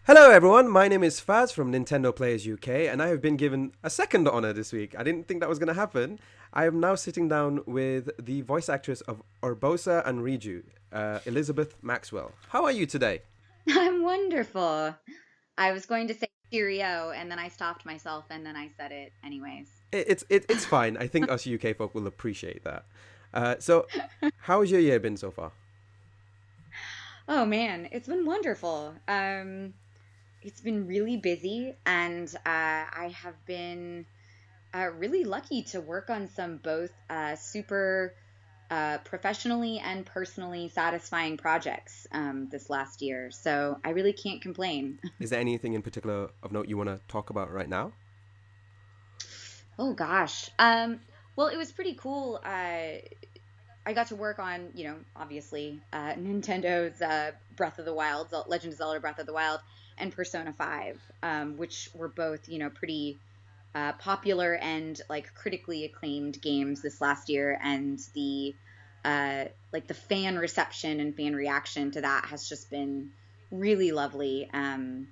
Hello everyone, my name is Faz from Nintendo Players UK, and I have been given a second honor this week. I didn't think that was going to happen. I am now sitting down with the voice actress of Urbosa and Riju, Elizabeth Maxwell. How are you today? I'm wonderful. I was going to say cheerio, and then I stopped myself, and then I said it anyways. It's fine. I think us UK folk will appreciate that. So, how has your year been so far? Oh man, it's been wonderful. It's been really busy, and I have been really lucky to work on some both super professionally and personally satisfying projects this last year. So I really can't complain. Is there anything in particular of note you want to talk about right now? Oh gosh. Well, it was pretty cool. I got to work on, obviously, Nintendo's Breath of the Wild, Legend of Zelda Breath of the Wild, and Persona 5, which were both, pretty popular and like critically acclaimed games this last year. And the fan reception and fan reaction to that has just been really lovely. And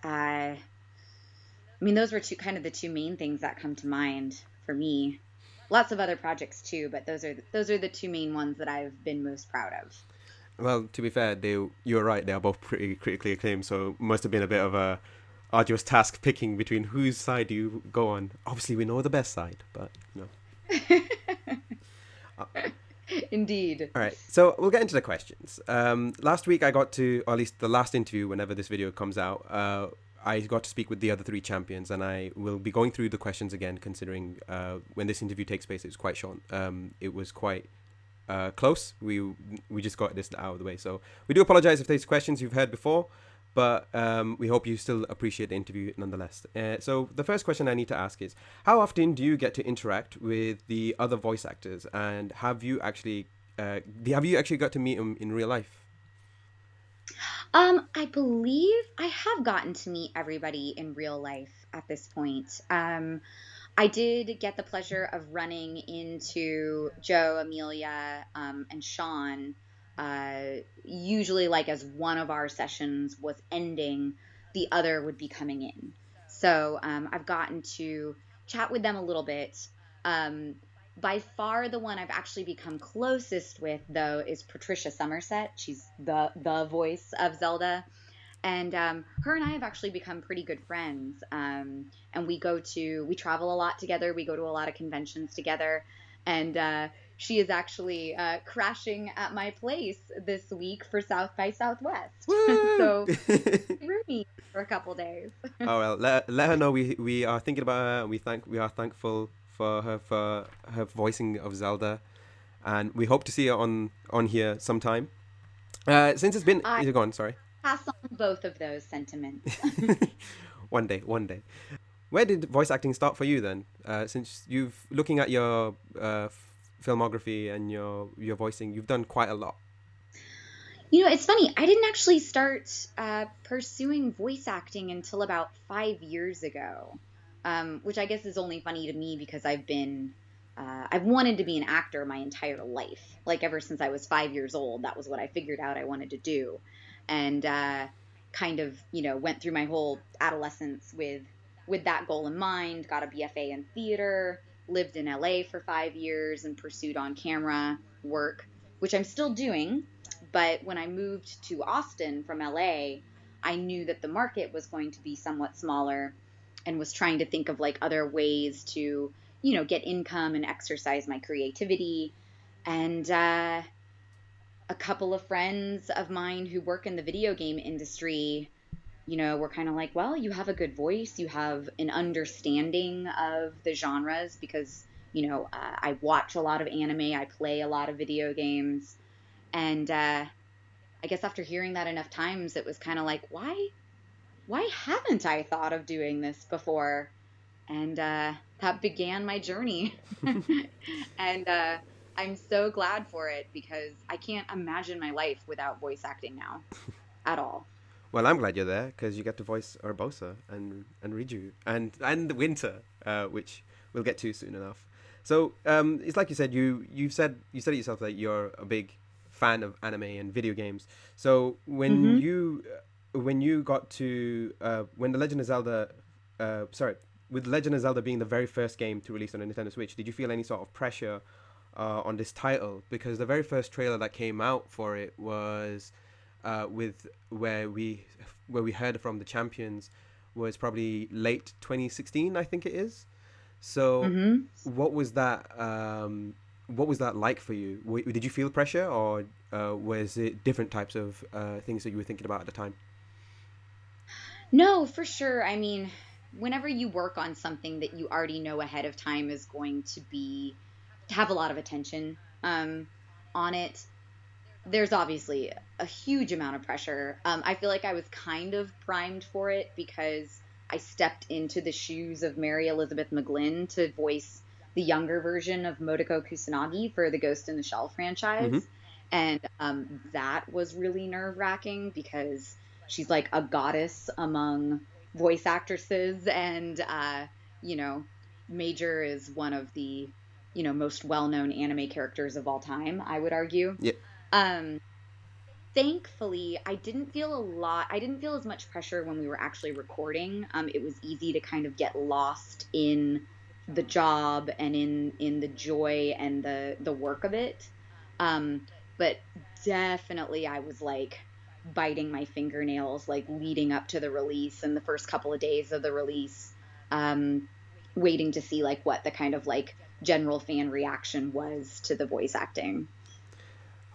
I mean, those were the two main things that come to mind for me. Lots of other projects too, but those are the two main ones that I've been most proud of. Well, to be fair, you're right. They are both pretty critically acclaimed, so it must have been a bit of a arduous task picking between whose side do you go on. Obviously, we know the best side, but you know. Uh, Indeed. all right, so we'll get into the questions. Last week I got to, or at least the last interview, whenever this video comes out, I got to speak with the other three champions, and I will be going through the questions again, considering when this interview takes place, it was quite short. It was quite close. We just got this out of the way, so we do apologize if there's questions you've heard before, but we hope you still appreciate the interview nonetheless. So the first question I need to ask is, how often do you get to interact with the other voice actors, and have you actually got to meet them in real life? I believe I have gotten to meet everybody in real life at this point. I did get the pleasure of running into Joe, Amelia, and Sean. Usually, like as one of our sessions was ending, the other would be coming in. So I've gotten to chat with them a little bit. Um, by far, the one I've actually become closest with, though, is Patricia Somerset. She's the voice of Zelda, and her and I have actually become pretty good friends. And we travel a lot together. We go to a lot of conventions together, and she is actually crashing at my place this week for South by Southwest. Woo! So roomie for a couple days. Oh well, let her know we are thinking about her, and we are thankful for her voicing of Zelda, and we hope to see her on here sometime. Since it's been, I you're gone. Sorry. pass on both of those sentiments. One day, one day. Where did voice acting start for you then? Since you've looking at your filmography and your voicing, you've done quite a lot. It's funny. I didn't actually start pursuing voice acting until about 5 years ago, which I guess is only funny to me because I've wanted to be an actor my entire life. Like ever since I was 5 years old, that was what I figured out I wanted to do, and kind of went through my whole adolescence with that goal in mind. Got a BFA in theater, lived in LA for 5 years, and pursued on camera work, which I'm still doing. But when I moved to Austin from LA, I knew that the market was going to be somewhat smaller and was trying to think of like other ways to, get income and exercise my creativity. And a couple of friends of mine who work in the video game industry, were kind of like, well, you have a good voice, you have an understanding of the genres because, I watch a lot of anime, I play a lot of video games. And I guess after hearing that enough times, it was kind of like, why haven't I thought of doing this before? And that began my journey. And I'm so glad for it because I can't imagine my life without voice acting now at all. Well, I'm glad you're there because you get to voice Urbosa and Riju and the Winter, which we'll get to soon enough. So it's like you said, you said it yourself that you're a big fan of anime and video games. So when Hmm. you when you got to when the Legend of Zelda, with Legend of Zelda being the very first game to release on a Nintendo Switch, did you feel any sort of pressure on this title? Because the very first trailer that came out for it was with where we heard from the champions was probably late 2016, I think it is. So, Mm-hmm. what was that? What was that like for you? Did you feel pressure, or was it different types of things that you were thinking about at the time? No, for sure. I mean, whenever you work on something that you already know ahead of time is going to be to have a lot of attention on it, there's obviously a huge amount of pressure. I feel like I was kind of primed for it because I stepped into the shoes of Mary Elizabeth McGlynn to voice the younger version of Modoko Kusanagi for the Ghost in the Shell Mm-hmm. franchise. And that was really nerve wracking because she's like a goddess among voice actresses. And, you know, Major is one of the, most well known anime characters of all time, I would argue. Yeah. Um, Thankfully, I didn't feel as much pressure when we were actually recording. It was easy to kind of get lost in the job and in the joy and the work of it. But definitely I was like biting my fingernails, like leading up to the release and the first couple of days of the release, um, waiting to see like what the kind of like general fan reaction was to the voice acting.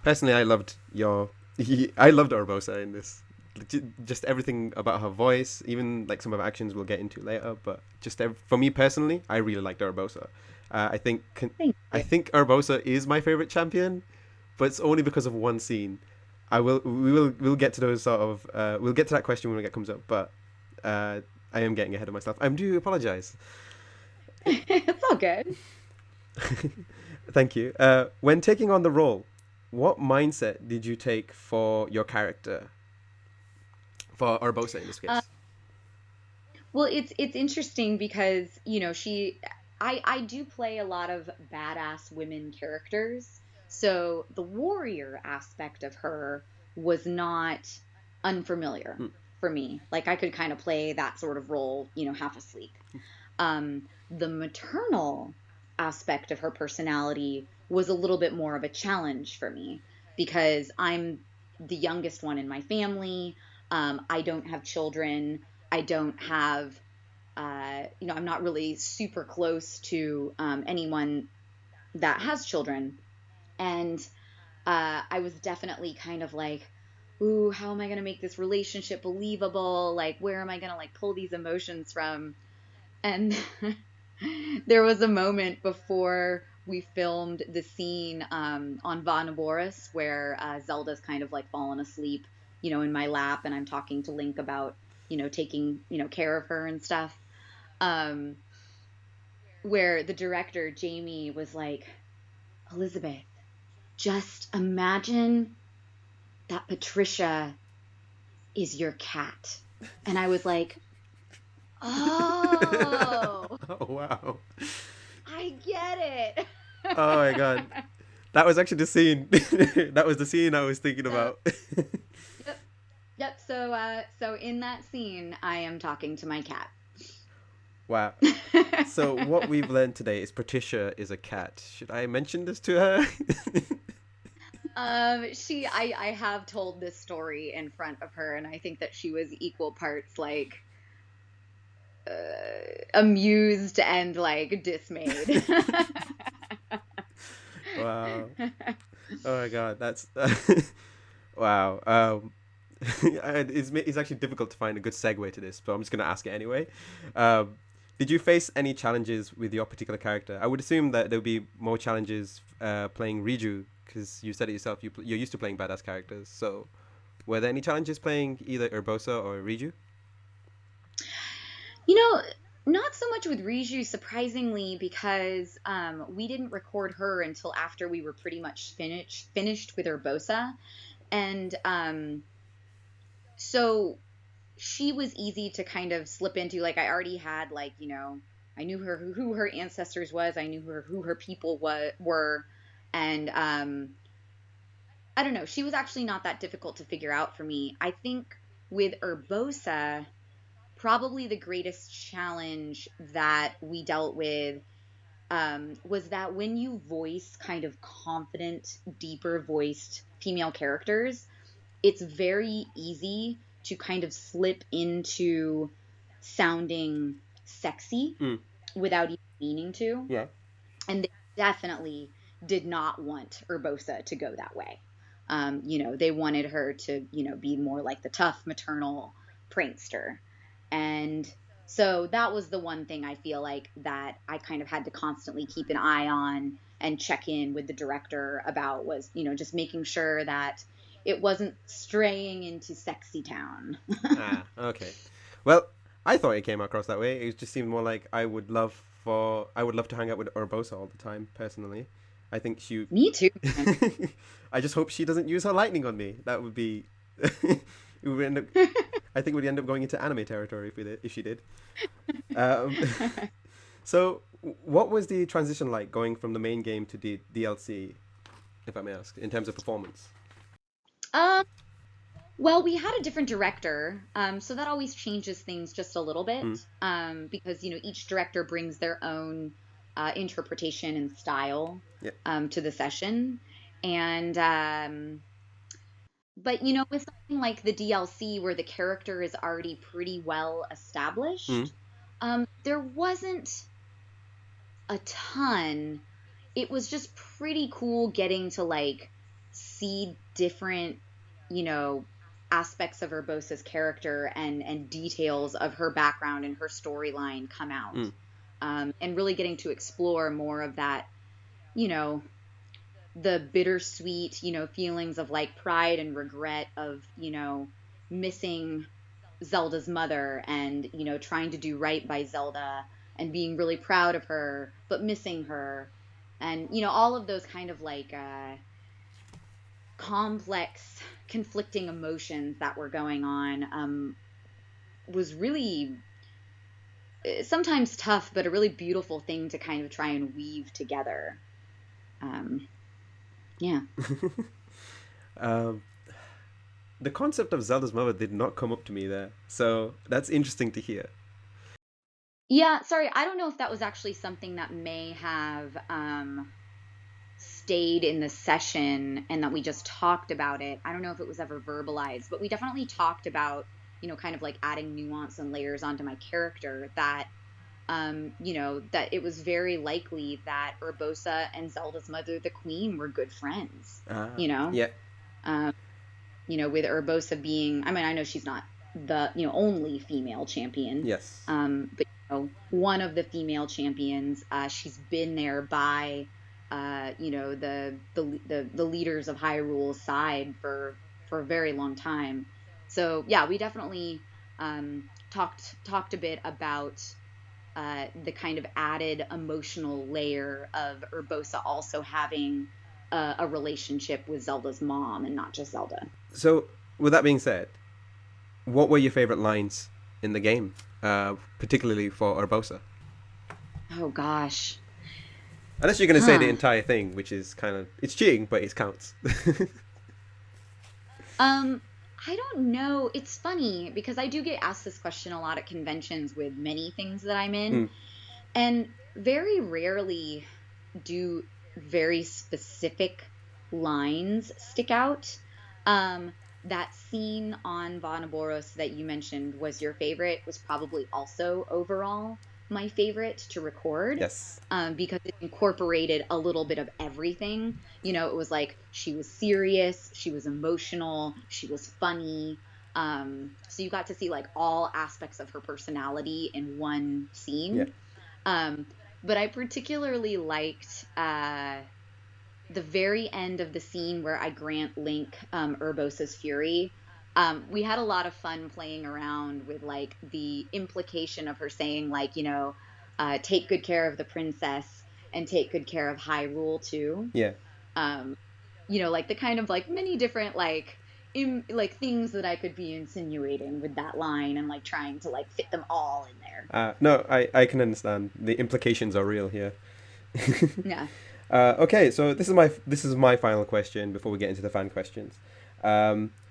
Personally, I loved Urbosa in this. Just everything about her voice, even like some of her actions we'll get into later. But for me personally, I really liked Urbosa. I think Thank I you. think Urbosa is my favorite champion, but it's only because of one scene. We'll get to those sort of we'll get to that question when it comes up. But I am getting ahead of myself. I do apologize. It's all good. Thank you. When taking on the role, what mindset did you take for your character, for Urbosa in this Uh, case? well, it's interesting because, I do play a lot of badass women characters. So the warrior aspect of her was not unfamiliar Hmm. for me. Like I could kind of play that sort of role, half asleep. The maternal aspect of her personality was a little bit more of a challenge for me because I'm the youngest one in my family. I don't have children. I don't have, I'm not really super close to anyone that has children. And I was definitely kind of like, ooh, how am I going to make this relationship believable? Like, where am I going to like pull these emotions from? And there was a moment before we filmed the scene on Bah Naboris where Zelda's kind of like fallen asleep, in my lap, and I'm talking to Link about, taking, care of her and stuff. Um, where the director, Jamie, was like, Elizabeth, just imagine that Patricia is your cat. And I was like, oh, Oh wow! I get it. Oh my god, that was actually the scene. That was the scene I was thinking So, about. yep, yep. So in that scene, I am talking to my cat. Wow. So what we've learned today is Patricia is a cat. Should I mention this to her? I have told this story in front of her, and I think that she was equal parts like amused and like dismayed. Wow. Oh my god, that's wow. It's actually difficult to find a good segue to this, but I'm just gonna ask it anyway. Um, did you face any challenges with your particular character? I would assume that there would be more challenges playing Riju, because you said it yourself. You're used to playing badass characters. So, were there any challenges playing either Urbosa or Riju? You know, not so much with Riju, surprisingly, because we didn't record her until after we were pretty much finished with Urbosa, and so she was easy to kind of slip into. Like I already had like I knew who her ancestors was. I knew who her people were, and I don't know. She was actually not that difficult to figure out for me. I think with Urbosa, probably the greatest challenge that we dealt with was that when you voice kind of confident, deeper voiced female characters, it's very easy to kind of slip into sounding sexy without even meaning to. Yeah. And they definitely did not want Urbosa to go that way. They wanted her to, be more like the tough maternal prankster. And so that was the one thing I feel like that I kind of had to constantly keep an eye on and check in with the director about was, just making sure that it wasn't straying into sexy town. Okay. Well, I thought it came across that way. It just seemed more like I would love to hang out with Urbosa all the time, personally. I think she... Me too. I just hope she doesn't use her lightning on me. That would be... it would end up... I think we'd end up going into anime territory if she did. So, what was the transition like going from the main game to the DLC, if I may ask, in terms of performance? Well, we had a different director, so that always changes things just a little bit, because, each director brings their own interpretation and style to the session. And, but, with something like the DLC where the character is already pretty well established, there wasn't a ton. It was just pretty cool getting to, see different, aspects of Urbosa's character and details of her background and her storyline come out. And really getting to explore more of that, the bittersweet, feelings of pride and regret of, missing Zelda's mother and, trying to do right by Zelda and being really proud of her, but missing her. And, all of those kind of complex, conflicting emotions that were going on was really sometimes tough, but a really beautiful thing to kind of try and weave together. Yeah. The concept of Zelda's mother did not come up to me there, so that's interesting to hear. Yeah, sorry, I don't know if that was actually something that may have stayed in the session and that we just talked about it. I don't know if it was ever verbalized, but we definitely talked about, kind of adding nuance and layers onto my character that, that it was very likely that Urbosa and Zelda's mother, the queen, were good friends, Yeah. With Urbosa being, I know she's not the, only female champion. Yes. But, one of the female champions, she's been there by, the leaders of Hyrule's side for a very long time. So yeah, we definitely talked a bit about the kind of added emotional layer of Urbosa also having a relationship with Zelda's mom and not just Zelda. So with that being said, what were your favorite lines in the game, particularly for Urbosa? Oh gosh. Unless you're going to say the entire thing, which is kind of... It's cheating, but it counts. I don't know. It's funny because I do get asked this question a lot at conventions with many things that I'm in. And very rarely do very specific lines stick out. That scene on Bah Naboris that you mentioned was your favorite was probably also overall my favorite to record. Yes. Because it incorporated a little bit of everything. It was she was serious, she was emotional, she was funny. So you got to see all aspects of her personality in one scene. Yeah. But I particularly liked the very end of the scene where I grant Link Urbosa's Fury. We had a lot of fun playing around with the implication of her saying take good care of the princess and take good care of Hyrule too. Yeah. The kind of many different things that I could be insinuating with that line and trying to fit them all in there. No, I can understand. The implications are real here. Yeah. Okay, so this is my final question before we get into the fan questions.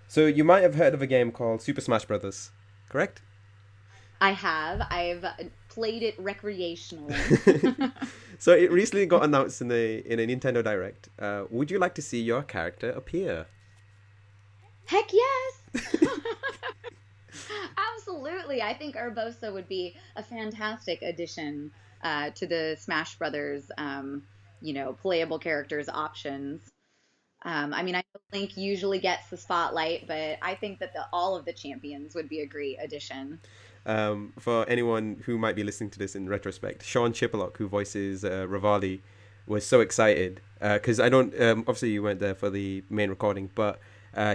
So you might have heard of a game called Super Smash Brothers, correct? I have. I've played it recreationally. So it recently got announced in a Nintendo Direct. Would you like to see your character appear? Heck yes! Absolutely. I think Urbosa would be a fantastic addition to the Smash Brothers, playable characters options. I mean, I know Link usually gets the spotlight, but I think that all of the champions would be a great addition. For anyone who might be listening to this in retrospect, Sean Chipperlock, who voices Rivali, was so excited because I don't. Obviously, you weren't there for the main recording, but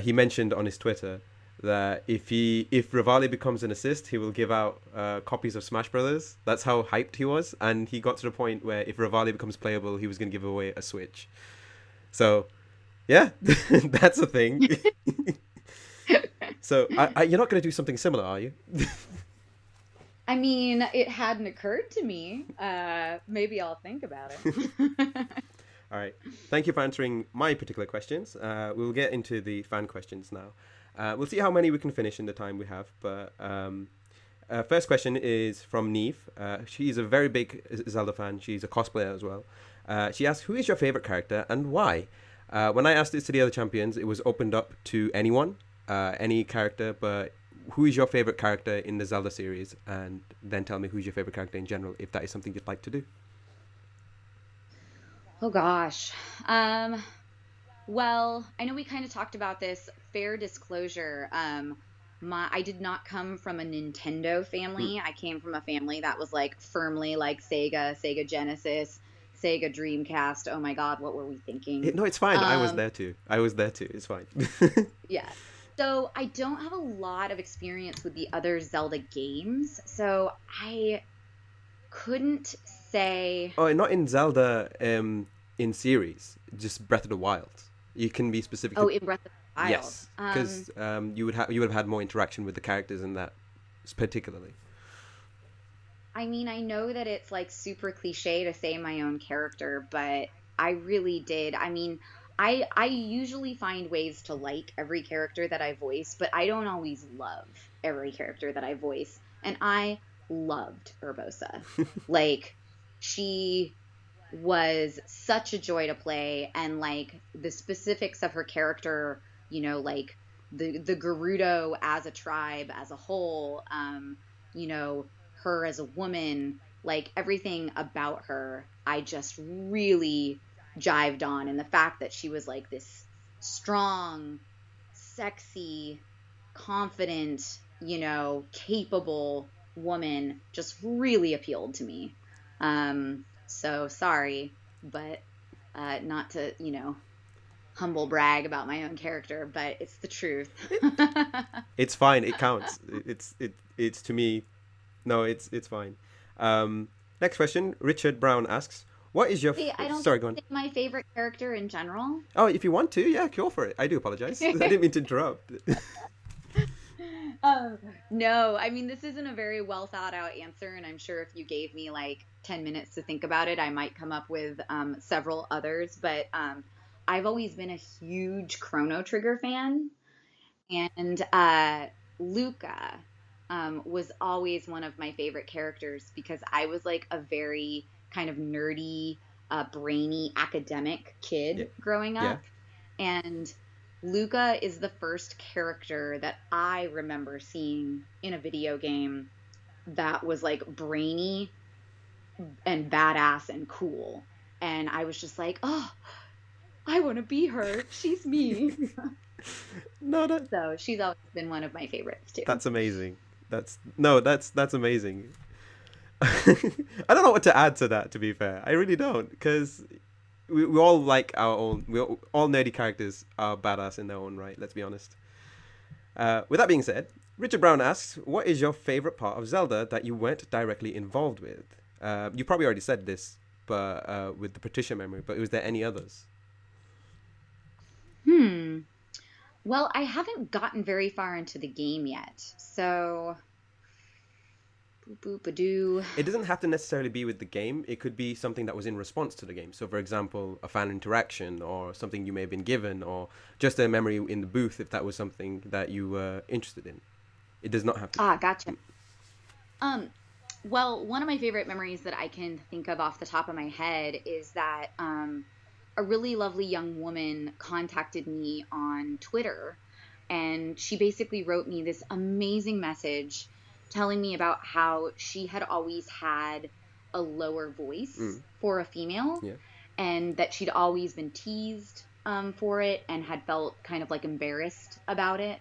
he mentioned on his Twitter that if Rivali becomes an assist, he will give out copies of Smash Brothers. That's how hyped he was, and he got to the point where if Rivali becomes playable, he was going to give away a Switch. So, yeah, that's a thing. So, you're not going to do something similar, are you? I mean, it hadn't occurred to me. Maybe I'll think about it. All right. Thank you for answering my particular questions. We'll get into the fan questions now. We'll see how many we can finish in the time we have. But first question is from Neve. She's a very big Zelda fan. She's a cosplayer as well. She asks, who is your favorite character and why? When I asked this to the other champions, it was opened up to anyone, any character, but who is your favorite character in the Zelda series? And then tell me who's your favorite character in general, if that is something you'd like to do. Oh gosh. Well, I know we kind of talked about this. Fair disclosure. I did not come from a Nintendo family. I came from a family that was like firmly like Sega Genesis, Sega Dreamcast. Oh my God, what were we thinking? No, it's fine. I was there too. It's fine. Yeah. So I don't have a lot of experience with the other Zelda games, so I couldn't say. Oh, not in Zelda in series, just Breath of the Wild. You can be specific. Oh, in Breath of the Wild. Yes, because you would have had more interaction with the characters in that particularly. I mean, I know that it's like super cliche to say my own character, but I really did. I mean, I usually find ways to like every character that I voice, but I don't always love every character that I voice. And I loved Urbosa. Like, she was such a joy to play, and like the specifics of her character, like the Gerudo as a tribe as a whole, her as a woman, like everything about her, I just really jived on. And the fact that she was like this strong, sexy, confident, capable woman just really appealed to me. So sorry, but not to, humble brag about my own character, but it's the truth. It's fine. It counts. It's to me. No, it's fine. Next question. Richard Brown asks, "What is your?" I don't Sorry, go on. My favorite character in general. Oh, if you want to, yeah, go for it. I do apologize. I didn't mean to interrupt. No, I mean, this isn't a very well thought out answer, and I'm sure if you gave me like 10 minutes to think about it, I might come up with several others. But I've always been a huge Chrono Trigger fan, and Luca was always one of my favorite characters because I was like a very kind of nerdy, brainy academic kid growing up. Yeah. And Luca is the first character that I remember seeing in a video game that was like brainy and badass and cool. And I was just like, oh, I want to be her. She's me. So she's always been one of my favorites too. That's amazing. That's amazing. I don't know what to add to that, to be fair. I really don't, because we all like our own. All nerdy characters are badass in their own right. Let's be honest. With that being said, Richard Brown asks, "What is your favorite part of Zelda that you weren't directly involved with?" You probably already said this, but with the Patricia memory. But was there any others? Well, I haven't gotten very far into the game yet, so Boop-a-doo. It doesn't have to necessarily be with the game. It could be something that was in response to the game. So, for example, a fan interaction or something you may have been given, or just a memory in the booth if that was something that you were interested in. It does not have to. Gotcha. Well, one of my favorite memories that I can think of off the top of my head is that a really lovely young woman contacted me on Twitter, and she basically wrote me this amazing message telling me about how she had always had a lower voice for a female, and that she'd always been teased for it and had felt kind of like embarrassed about it,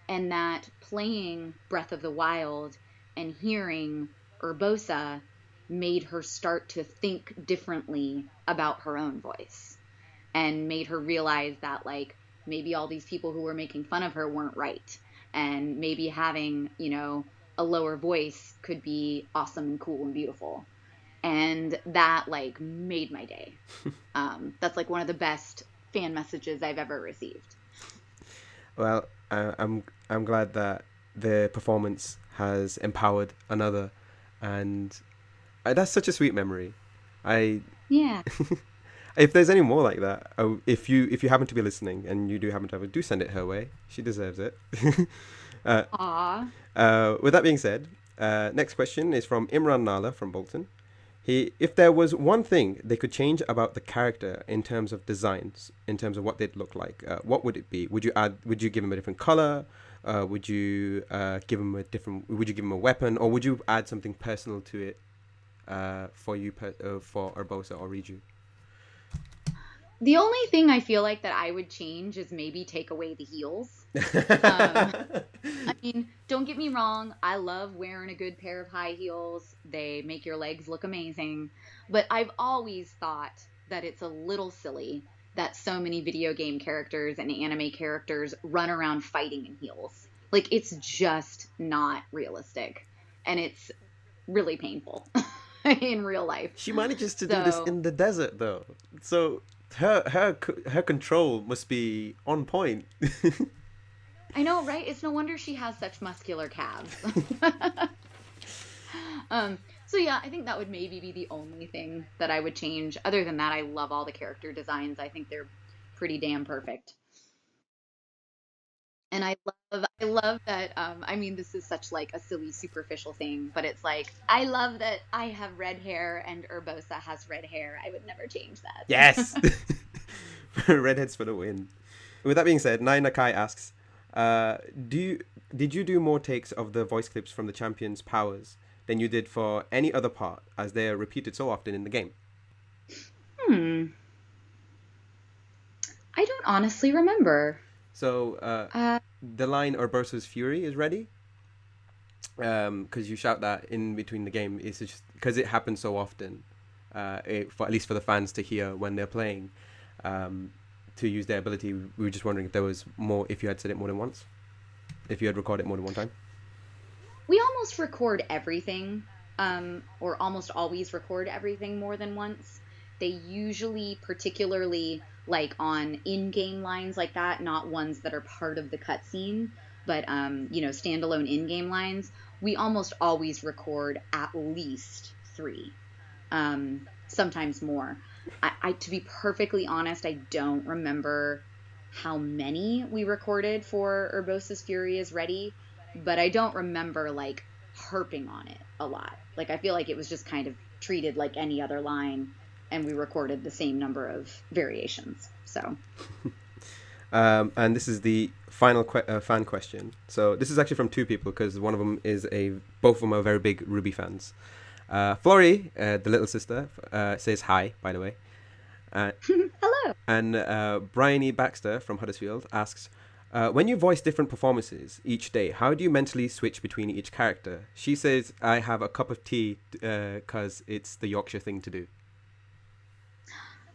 and that playing Breath of the Wild and hearing Urbosa made her start to think differently about her own voice, and made her realize that, like, maybe all these people who were making fun of her weren't right, and maybe having, you know, a lower voice could be awesome and cool and beautiful. And that, like, made my day. That's like one of the best fan messages I've ever received. Well, I'm glad that the performance has empowered another, and that's such a sweet memory. Yeah. If there's any more like that, if you happen to be listening and you do happen to have it, do send it her way. She deserves it. Aww. With that being said, next question is from Imran Nala from Bolton. If there was one thing they could change about the character in terms of designs, in terms of what they'd look like, what would it be? Would you give him a different color? Would you give him a weapon, or would you add something personal to it for Urbosa or Riju? The only thing I feel like that I would change is maybe take away the heels. I mean, don't get me wrong. I love wearing a good pair of high heels. They make your legs look amazing. But I've always thought that it's a little silly that so many video game characters and anime characters run around fighting in heels. Like, it's just not realistic. And it's really painful in real life. She manages to do this in the desert, though. So her control must be on point. I know, right? It's no wonder she has such muscular calves. So yeah, I think that would maybe be the only thing that I would change. Other than that, I love all the character designs. I think they're pretty damn perfect. And I love that, I mean, this is such like a silly, superficial thing, but it's like, I love that I have red hair and Urbosa has red hair. I would never change that. Yes! Redheads for the win. With that being said, Nai Nakai asks, did you do more takes of the voice clips from the champion's powers than you did for any other part, as they are repeated so often in the game? I don't honestly remember. So, the line Urbosa's Fury is ready. Because you shout that in between the game. It's just because it happens so often, for at least for the fans to hear when they're playing, to use their ability. We were just wondering if there was more, if you had said it more than once, if you had recorded it more than one time. We almost record everything, or almost always record everything more than once. They usually, particularly like on in-game lines like that, not ones that are part of the cutscene, but standalone in-game lines, we almost always record at least 3, sometimes more. I to be perfectly honest, I don't remember how many we recorded for Urbosa's Fury is Ready, but I don't remember like harping on it a lot. Like, I feel like it was just kind of treated like any other line, and we recorded the same number of variations. So. And this is the final fan question. So this is actually from 2 people, because one of them is both of them are very big Ruby fans. Flori, the little sister, says hi, by the way. Hello. And Brian E. Baxter from Huddersfield asks, when you voice different performances each day, how do you mentally switch between each character? She says, I have a cup of tea because it's the Yorkshire thing to do.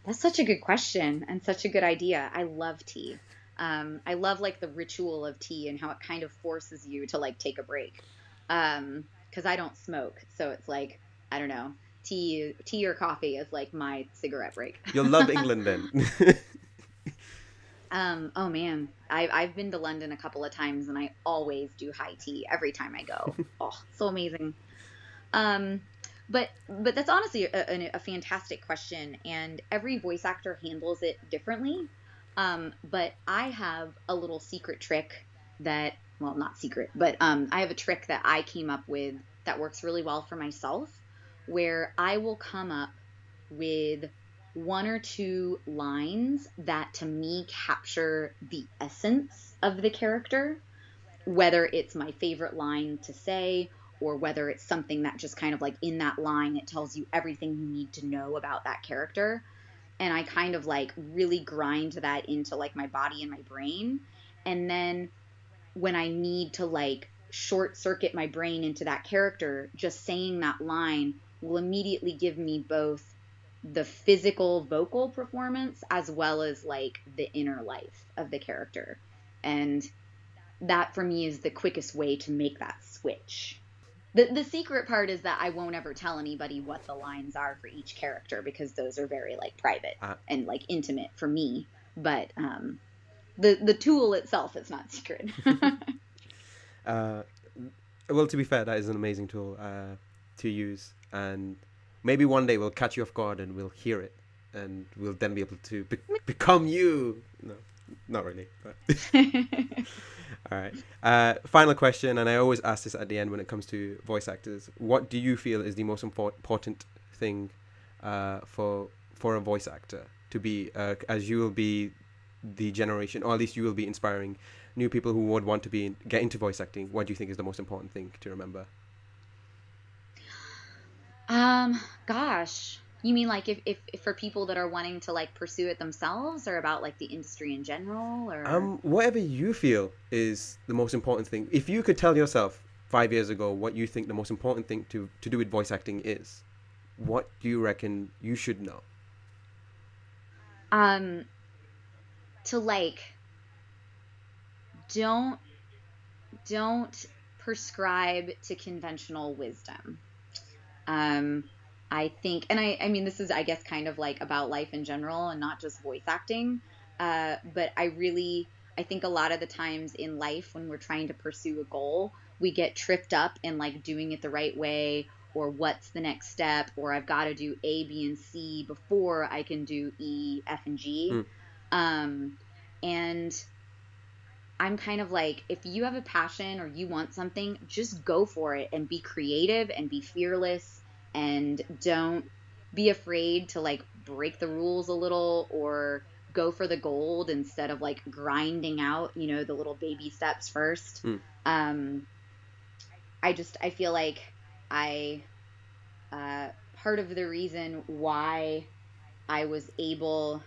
That's such a good question and such a good idea. I love tea. I love like the ritual of tea and how it kind of forces you to like take a break. Because I don't smoke, so it's like, I don't know, tea or coffee is like my cigarette break. You'll love England then. Oh man, I've been to London a couple of times and I always do high tea every time I go. Oh, so amazing. But that's honestly a fantastic question, and every voice actor handles it differently. But I have a little secret trick that, well, not secret, but I have a trick that I came up with that works really well for myself, where I will come up with one or two lines that to me capture the essence of the character, whether it's my favorite line to say or whether it's something that just kind of like in that line, it tells you everything you need to know about that character. And I kind of like really grind that into like my body and my brain. And then when I need to like short circuit my brain into that character, just saying that line will immediately give me both the physical vocal performance as well as like the inner life of the character. And that for me is the quickest way to make that switch. The secret part is that I won't ever tell anybody what the lines are for each character because those are very like private and like intimate for me. But the tool itself is not secret. Well, to be fair, that is an amazing tool to use, and maybe one day we'll catch you off guard and we'll hear it, and we'll then be able to become you. No, not really. But all right. Final question, and I always ask this at the end when it comes to voice actors. What do you feel is the most important thing for a voice actor to be, as you will be the generation, or at least you will be inspiring new people who would want to get into voice acting? What do you think is the most important thing to remember? Gosh. You mean like if for people that are wanting to like pursue it themselves, or about like the industry in general, or whatever you feel is the most important thing. If you could tell yourself 5 years ago what you think the most important thing to do with voice acting is, what do you reckon you should know? To like don't prescribe to conventional wisdom. I think, and I mean, this is, I guess, kind of like about life in general and not just voice acting. But I think a lot of the times in life when we're trying to pursue a goal, we get tripped up in like doing it the right way, or what's the next step, or I've got to do A, B, and C before I can do E, F, and G. And I'm kind of like, if you have a passion or you want something, just go for it and be creative and be fearless, and don't be afraid to like break the rules a little or go for the gold instead of like grinding out, the little baby steps first. I feel like part of the reason why I was able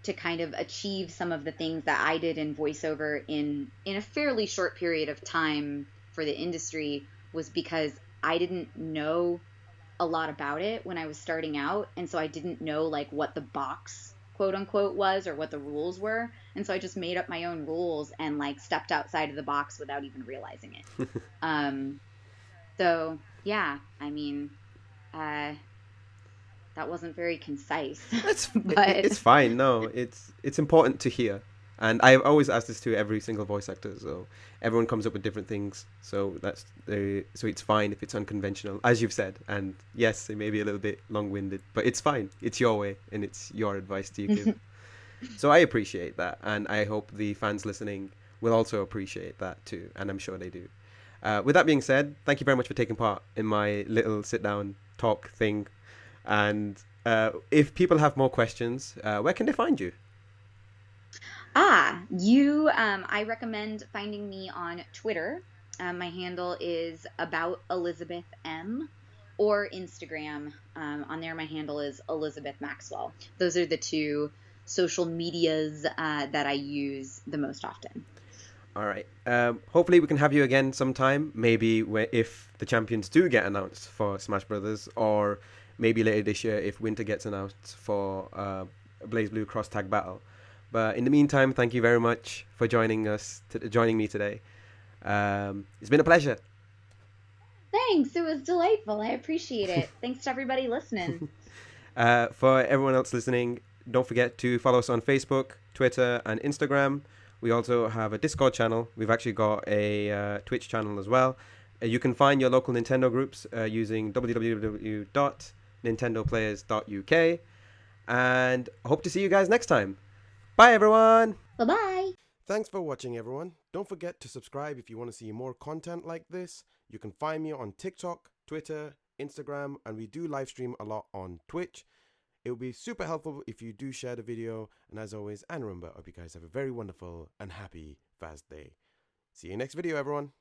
to kind of achieve some of the things that I did in voiceover in a fairly short period of time for the industry was because I didn't know a lot about it when I was starting out. And so I didn't know like what the box, quote unquote, was, or what the rules were. And so I just made up my own rules and like stepped outside of the box without even realizing it. So yeah, I mean, that wasn't very concise. It's fine. No, it's important to hear. And I've always asked this to every single voice actor. So everyone comes up with different things. So so it's fine if it's unconventional, as you've said. And yes, it may be a little bit long-winded, but it's fine. It's your way, and it's your advice to give. So I appreciate that, and I hope the fans listening will also appreciate that too, and I'm sure they do. With that being said, thank you very much for taking part in my little sit-down talk thing. And if people have more questions, where can they find you? I recommend finding me on Twitter. My handle is about Elizabeth M, or Instagram. On there, my handle is Elizabeth Maxwell. Those are the two social medias that I use the most often. All right. Hopefully we can have you again sometime. Maybe if the champions do get announced for Smash Brothers, or maybe later this year if Winter gets announced for Blaze Blue Cross Tag Battle. But in the meantime, thank you very much for joining me today. It's been a pleasure. Thanks. It was delightful. I appreciate it. Thanks to everybody listening. For everyone else listening, don't forget to follow us on Facebook, Twitter, and Instagram. We also have a Discord channel. We've actually got a Twitch channel as well. You can find your local Nintendo groups using www.nintendoplayers.uk. And hope to see you guys next time. Bye, everyone. Bye-bye. Thanks for watching, everyone. Don't forget to subscribe if you want to see more content like this. You can find me on TikTok, Twitter, Instagram, and we do live stream a lot on Twitch. It would be super helpful if you do share the video. And as always, and remember, I hope you guys have a very wonderful and happy Faz Day. See you next video, everyone.